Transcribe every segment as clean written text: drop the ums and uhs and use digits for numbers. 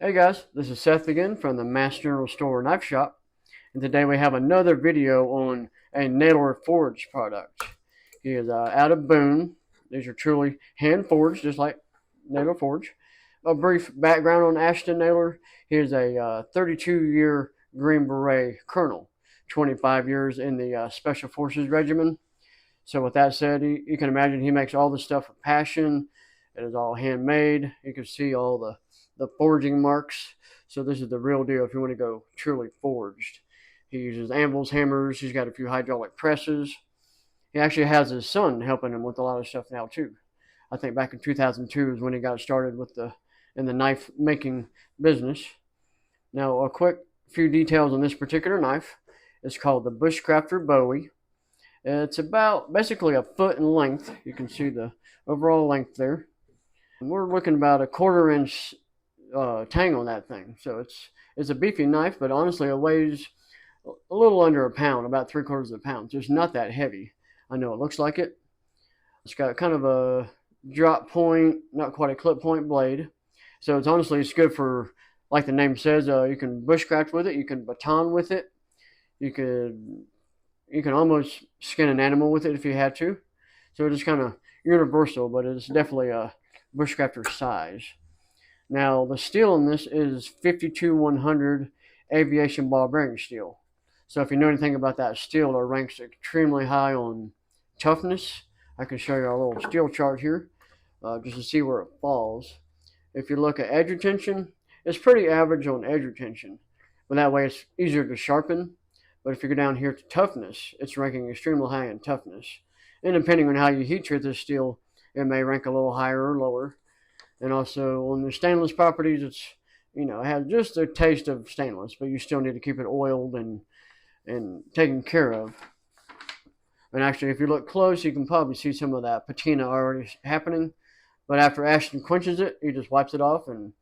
Hey guys, this is Seth again from the Mast General Store Knife Shop, and today we have another video on a Naylor Forge product. He is out of Boone. These are truly hand forged, just like Naylor Forge. A brief background on Ashton Naylor. He is a 32-year Green Beret Colonel, 25 years in the Special Forces Regiment. So with that said, you can imagine he makes all this stuff with passion. It is all handmade. You can see all the forging marks. So this is the real deal if you want to go truly forged. He uses anvils, hammers. He's got a few hydraulic presses. He actually has his son helping him with a lot of stuff now too. I think back in 2002 is when he got started with in the knife making business. Now a quick few details on this particular knife. It's called the Bushcraft Bowie. It's about basically a foot in length. You can see the overall length there. And we're looking about a 1/4 inch tang on that thing. So it's a beefy knife, but honestly it weighs a little under a pound, about 3/4 of a pound. So it's not that heavy. I know it looks like it. It's got kind of a drop point, not quite a clip point blade. So it's good for, like the name says, you can bushcraft with it, you can baton with it, you can almost skin an animal with it if you had to. So it's kind of universal, but it's definitely a bushcrafter size. Now the steel in this is 52-100 aviation ball bearing steel. So if you know anything about that steel, it ranks extremely high on toughness. I can show you our little steel chart here just to see where it falls. If you look at edge retention, it's pretty average on edge retention, but that way it's easier to sharpen. But if you go down here to toughness, it's ranking extremely high in toughness. And depending on how you heat treat this steel, it may rank a little higher or lower. And also on the stainless properties, it has just a taste of stainless, but you still need to keep it oiled and taken care of. And actually, if you look close, you can probably see some of that patina already happening. But after Ashton quenches it, he just wipes it off and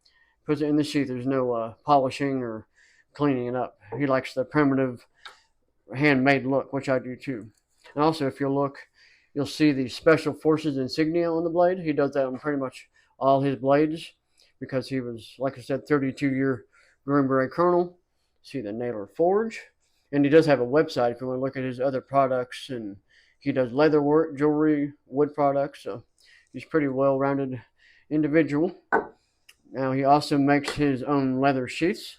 puts it in the sheath. There's no polishing or cleaning it up. He likes the primitive handmade look, which I do too. And also, if you look, you'll see the Special Forces insignia on the blade. He does that on pretty much all his blades because he was, like I said, 32-year Green Beret Colonel. See the Naylor Forge. And he does have a website if you want to look at his other products. And he does leather work, jewelry, wood products. So he's a pretty well-rounded individual. Now he also makes his own leather sheaths,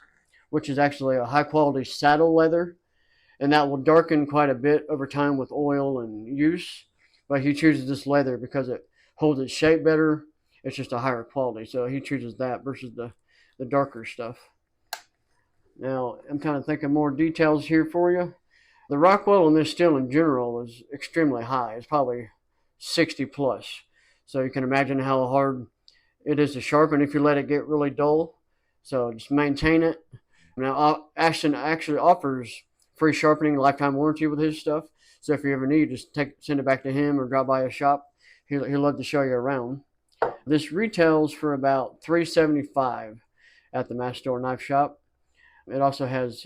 which is actually a high-quality saddle leather. And that will darken quite a bit over time with oil and use. But he chooses this leather because it holds its shape better. It's just a higher quality. So he chooses that versus the darker stuff. Now, I'm kind of thinking more details here for you. The Rockwell on this steel in general is extremely high. It's probably 60 plus. So you can imagine how hard it is to sharpen if you let it get really dull. So just maintain it. Now, Ashton actually offers free sharpening, lifetime warranty with his stuff. So if you ever need, just send it back to him or drop by a shop. He'll love to show you around. This retails for about $3.75 at the Mast Store Knife Shop. It also has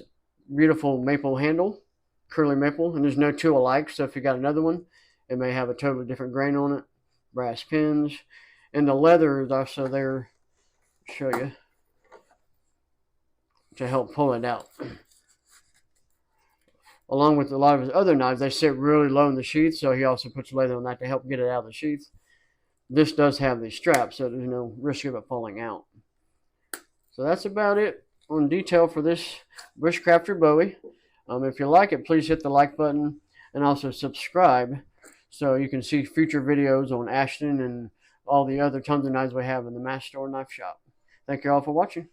beautiful maple handle, curly maple, and there's no two alike. So if you got another one, it may have a totally different grain on it. Brass pins, and the leather is also there. I'll show you to help pull it out. Along with a lot of his other knives, they sit really low in the sheath, so he also puts leather on that to help get it out of the sheath. This does have the strap, so there's no risk of it falling out. So that's about it on detail for this Bushcraft Bowie. If you like it, please hit the like button and also subscribe so you can see future videos on Ashton and all the other tons of knives we have in the Mast Store Knife Shop. Thank you all for watching.